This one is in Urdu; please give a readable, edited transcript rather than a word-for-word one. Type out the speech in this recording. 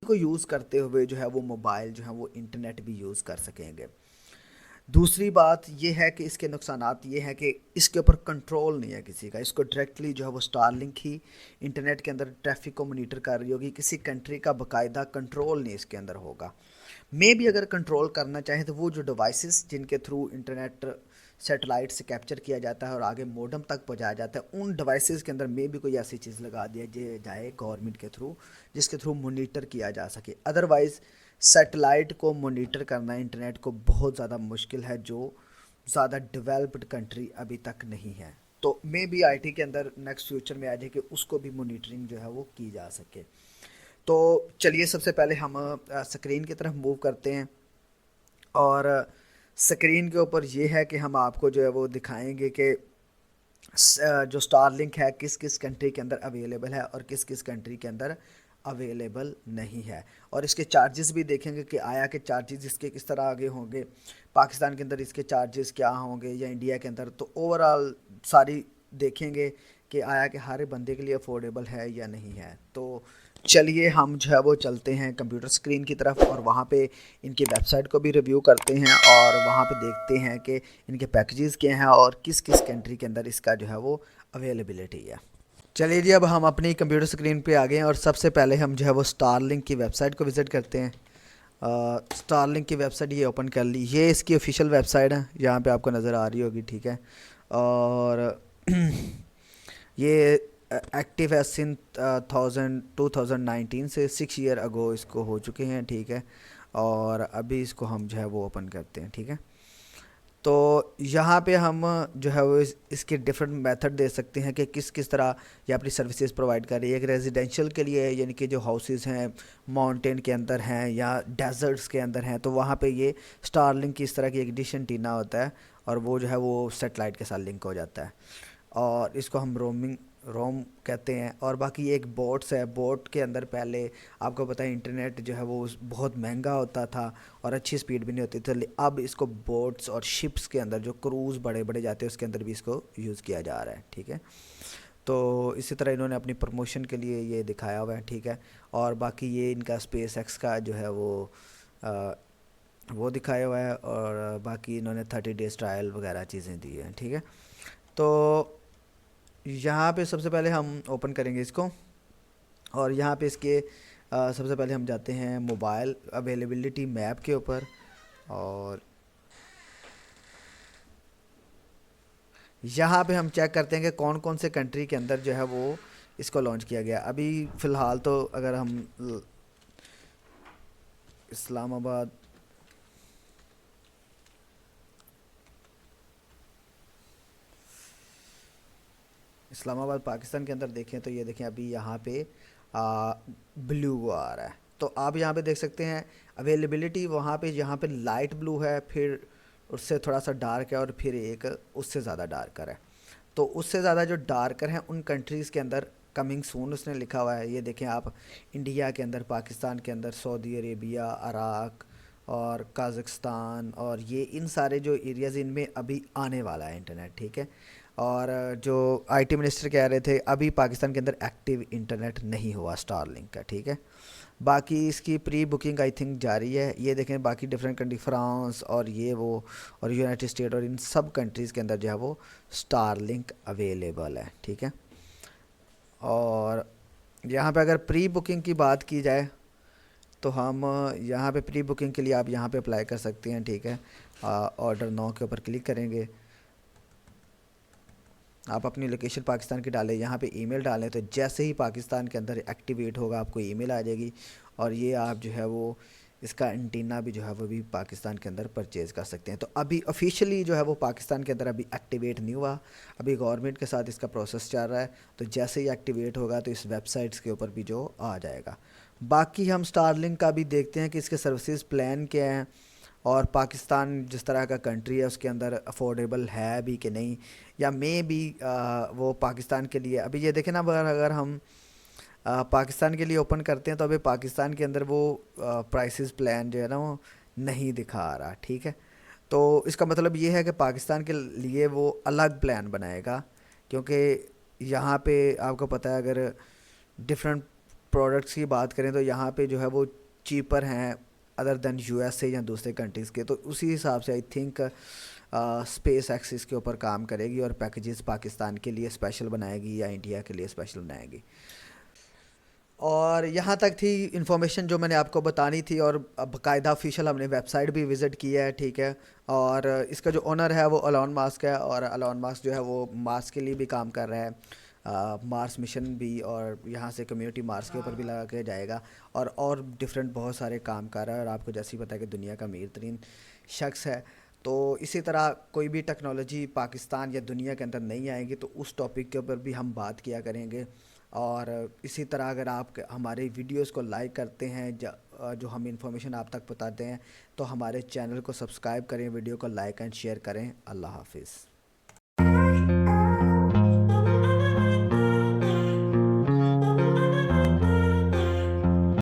کو یوز کرتے ہوئے جو ہے وہ موبائل جو ہے وہ انٹرنیٹ بھی یوز کر سکیں گے. دوسری بات یہ ہے کہ اس کے نقصانات یہ ہیں کہ اس کے اوپر کنٹرول نہیں ہے کسی کا. اس کو ڈائریکٹلی جو ہے وہ اسٹار لنک ہی انٹرنیٹ کے اندر ٹریفک کو مانیٹر کر رہی ہوگی. کسی کنٹری کا باقاعدہ کنٹرول نہیں اس کے اندر ہوگا. میں بھی اگر کنٹرول کرنا چاہیں تو وہ جو ڈیوائسز جن کے تھرو انٹرنیٹ سیٹلائٹ سے کیپچر کیا جاتا ہے اور آگے موڈم تک پہنچایا جاتا ہے, ان ڈیوائسز کے اندر میں بھی کوئی ایسی چیز لگا دیا جائے گورنمنٹ کے تھرو جس کے تھرو مانیٹر کیا جا سکے. ادروائز سیٹلائٹ کو مانیٹر کرنا انٹرنیٹ کو بہت زیادہ مشکل ہے, جو زیادہ ڈیولپڈ کنٹری ابھی تک نہیں ہے. تو میں بھی آئی ٹی کے اندر نیکسٹ فیوچر میں آ جائے کہ اس کو بھی مانیٹرنگ جو ہے وہ کی جا سکے. تو چلیے سب سے پہلے ہم سکرین کی طرف موو کرتے ہیں, اور سکرین کے اوپر یہ ہے کہ ہم آپ کو جو ہے وہ دکھائیں گے کہ جو اسٹار لنک ہے کس کس کنٹری کے اندر اویلیبل ہے اور کس کس کنٹری کے اندر اویلیبل نہیں ہے. اور اس کے چارجز بھی دیکھیں گے کہ آیا کہ چارجز اس کے کس طرح آگے ہوں گے, پاکستان کے اندر اس کے چارجز کیا ہوں گے یا انڈیا کے اندر. تو اوور آل ساری دیکھیں گے کہ آیا کہ ہر بندے کے لیے افورڈیبل ہے یا نہیں ہے. تو چلیے ہم جو ہے وہ چلتے ہیں کمپیوٹر اسکرین کی طرف, اور وہاں پہ ان کی ویب سائٹ کو بھی ریویو کرتے ہیں اور وہاں پہ دیکھتے ہیں کہ ان کے پیکیجز کیا ہیں اور کس کس کنٹری کے اندر اس کا جو ہے وہ اویلیبلٹی ہے. چلیے جی, اب ہم اپنی کمپیوٹر اسکرین پہ آ گئے ہیں اور سب سے پہلے ہم جو ہے وہ اسٹار لنک کی ویب سائٹ کو وزٹ کرتے ہیں. اسٹار لنک کی ویب سائٹ یہ اوپن کر لی, یہ اس کی آفیشیل ویب سائٹ ہے, یہاں پہ آپ کو نظر آ رہی ہوگی. ٹھیک ہے, اور یہ ایکٹیو ہے سن 2019 سے 6 ایئر اگو اس کو ہو چکے ہیں. ٹھیک ہے, اور ابھی اس کو ہم جو ہے وہ اوپن کرتے ہیں. ٹھیک ہے, تو یہاں پہ ہم جو ہے وہ اس کے ڈفرینٹ میتھڈ دے سکتے ہیں کہ کس کس طرح یہ اپنی سروسز پرووائڈ کر رہی ہے. ایک ریزیڈینشیل کے لیے یعنی کہ جو ہاؤسز ہیں ماؤنٹین کے اندر ہیں یا ڈیزرٹس کے اندر ہیں, تو وہاں پہ یہ اسٹار لنک کی اس طرح کی ایک ڈش انٹینا ہوتا ہے اور وہ جو ہے وہ سیٹلائٹ کے ساتھ لنک ہو جاتا ہے, اور اس کو ہم روم کہتے ہیں. اور باقی ایک بوٹس ہے, بوٹ کے اندر پہلے آپ کو پتہ ہے انٹرنیٹ جو ہے وہ بہت مہنگا ہوتا تھا اور اچھی سپیڈ بھی نہیں ہوتی تھی. اب اس کو بوٹس اور شپس کے اندر جو کروز بڑے بڑے جاتے ہیں اس کے اندر بھی اس کو یوز کیا جا رہا ہے. ٹھیک ہے, تو اسی طرح انہوں نے اپنی پروموشن کے لیے یہ دکھایا ہوا ہے. ٹھیک ہے, اور باقی یہ ان کا اسپیس ایکس کا جو ہے وہ دکھایا ہوا ہے, اور باقی انہوں نے 30 days ٹرائل وغیرہ چیزیں دی ہیں. ٹھیک ہے, تو یہاں پہ سب سے پہلے ہم اوپن کریں گے اس کو, اور یہاں پہ اس کے سب سے پہلے ہم جاتے ہیں موبائل اویلیبلٹی میپ کے اوپر, اور یہاں پہ ہم چیک کرتے ہیں کہ کون کون سے کنٹری کے اندر جو ہے وہ اس کو لانچ کیا گیا. ابھی فی الحال تو اگر ہم اسلام آباد پاکستان کے اندر دیکھیں تو یہ دیکھیں ابھی یہاں پہ بلو آ رہا ہے. تو آپ یہاں پہ دیکھ سکتے ہیں اویلیبلٹی وہاں پہ جہاں پہ لائٹ بلو ہے, پھر اس سے تھوڑا سا ڈارک ہے, اور پھر ایک اس سے زیادہ ڈارکر ہے. تو اس سے زیادہ جو ڈارکر ہیں ان کنٹریز کے اندر کمنگ سون اس نے لکھا ہوا ہے. یہ دیکھیں آپ, انڈیا کے اندر, پاکستان کے اندر, سعودی عربیہ, عراق اور کازخستان, اور یہ ان سارے جو ایریاز ان میں ابھی آنے والا ہے انٹرنیٹ. ٹھیک ہے, اور جو آئی ٹی منسٹر کہہ رہے تھے ابھی پاکستان کے اندر ایکٹیو انٹرنیٹ نہیں ہوا اسٹار لنک کا. ٹھیک ہے, باقی اس کی پری بکنگ آئی تھنک جاری ہے. یہ دیکھیں باقی ڈفرینٹ کنٹری, فرانس اور یہ وہ اور یونائٹڈ اسٹیٹ, اور ان سب کنٹریز کے اندر جو ہے وہ اسٹار لنک اویلیبل ہے. ٹھیک ہے, اور یہاں پہ اگر پری بکنگ کی بات کی جائے تو ہم یہاں پہ پری بکنگ کے لیے آپ یہاں پہ اپلائی کر سکتے ہیں. ٹھیک ہے, آرڈر نو کے اوپر کلک کریں گے, آپ اپنی لوکیشن پاکستان کی ڈالیں, یہاں پہ ای میل ڈالیں, تو جیسے ہی پاکستان کے اندر ایکٹیویٹ ہوگا آپ کو ای میل آ جائے گی, اور یہ آپ جو ہے وہ اس کا انٹینا بھی جو ہے وہ بھی پاکستان کے اندر پرچیز کر سکتے ہیں. تو ابھی آفیشیلی جو ہے وہ پاکستان کے اندر ابھی ایکٹیویٹ نہیں ہوا, ابھی گورنمنٹ کے ساتھ اس کا پروسیس چل رہا ہے. تو جیسے ہی ایکٹیویٹ ہوگا تو اس ویب سائٹس کے اوپر بھی جو آ جائے گا. باقی ہم اسٹار لنک کا بھی دیکھتے ہیں کہ اس کے سروسز پلان کیا ہیں, اور پاکستان جس طرح کا کنٹری ہے اس کے اندر افورڈیبل ہے بھی کہ نہیں, یا میں بھی وہ پاکستان کے لیے. ابھی یہ دیکھیں نا, اگر ہم پاکستان کے لیے اوپن کرتے ہیں تو ابھی پاکستان کے اندر وہ پرائسز پلان جو ہے نا وہ نہیں دکھا رہا. ٹھیک ہے, تو اس کا مطلب یہ ہے کہ پاکستان کے لیے وہ الگ پلان بنائے گا, کیونکہ یہاں پہ آپ کو پتہ ہے اگر ڈفرینٹ پروڈکٹس کی بات کریں تو یہاں پہ جو ہے وہ چیپر ہیں other than U S A یا دوسرے کنٹریز کے. تو اسی حساب سے آئی تھنک اسپیس ایکس اس کے اوپر کام کرے گی اور پیکیجز پاکستان کے لیے اسپیشل بنائے گی یا انڈیا کے لیے اسپیشل بنائے گی. اور یہاں تک تھی انفارمیشن جو میں نے آپ کو بتانی تھی, اور باقاعدہ آفیشیل ہم نے ویب سائٹ بھی وزٹ کیا ہے, ٹھیک ہے. اور اس کا جو اونر ہے وہ الون ماسک ہے, اور الون ماسک جو ہے وہ مارس کے لیے بھی کام کر رہا ہے, مارس مشن بھی, اور یہاں سے کمیونٹی مارس کے اوپر بھی لگا کے جائے گا, اور ڈفرینٹ بہت سارے کام کر رہا ہے. اور آپ کو جیسے ہی پتہ ہے کہ دنیا کا امیر ترین شخص ہے. تو اسی طرح کوئی بھی ٹیکنالوجی پاکستان یا دنیا کے اندر نہیں آئے گی تو اس ٹاپک کے اوپر بھی ہم بات کیا کریں گے. اور اسی طرح اگر آپ ہمارے ویڈیوز کو لائک کرتے ہیں, جو ہم انفارمیشن آپ تک بتاتے ہیں, تو ہمارے چینل کو سبسکرائب کریں, ویڈیو کو لائک اینڈ شیئر کریں. اللہ حافظ.